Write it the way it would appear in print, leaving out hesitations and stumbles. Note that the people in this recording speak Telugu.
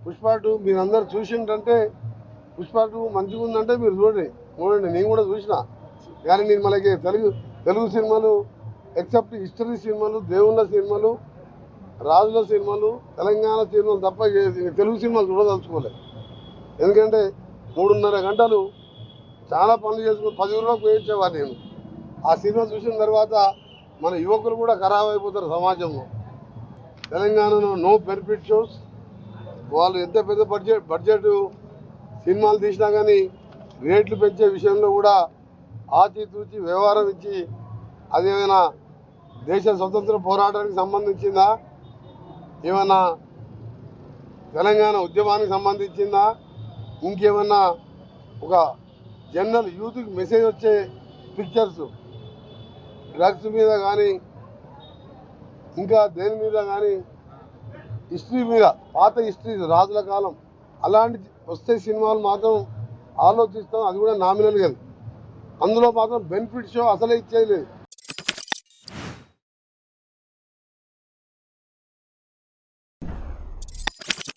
పుష్ప 2 మీరందరూ చూసిందంటే పుష్ప 2 మంచిగా ఉందంటే మీరు చూడండి నేను కూడా చూసిన. కానీ నేను మనకి తెలుగు సినిమాలు ఎక్సెప్ట్ హిస్టరీ సినిమాలు, దేవుళ్ళ సినిమాలు, రాజుల సినిమాలు, తెలంగాణ సినిమాలు తప్ప తెలుగు సినిమాలు చూడదలుచుకోలేదు. ఎందుకంటే 3.5 గంటలు చాలా పనులు చేసుకుని 10 ఊళ్ళకి వేయించేవారు నేను. ఆ సినిమా చూసిన తర్వాత మన యువకులు కూడా ఖరాబ్ అయిపోతారు సమాజంలో. తెలంగాణలో నో బెనిఫిట్ షోస్. వాళ్ళు ఎంత పెద్ద బడ్జెట్ సినిమాలు తీసినా కానీ రేట్లు పెంచే విషయంలో కూడా ఆచితూచి వ్యవహారం ఇచ్చి అదేమైనా దేశ స్వతంత్ర పోరాటానికి సంబంధించిందా, ఏమైనా తెలంగాణ ఉద్యమానికి సంబంధించిందా, ఇంకేమన్నా ఒక జనరల్ యూత్కి మెసేజ్ వచ్చే పిక్చర్స్ డ్రగ్స్ మీద కానీ ఇంకా దేని మీద కానీ హిస్టరీ మీద, పాత హిస్టరీ రాజుల కాలం అలాంటి వస్తే సినిమాలు మాత్రం ఆలోచిస్తాం. అది కూడా నామినల్గా. అందులో మాత్రం బెనిఫిట్ షో అసలే ఇచ్చేది లేదు.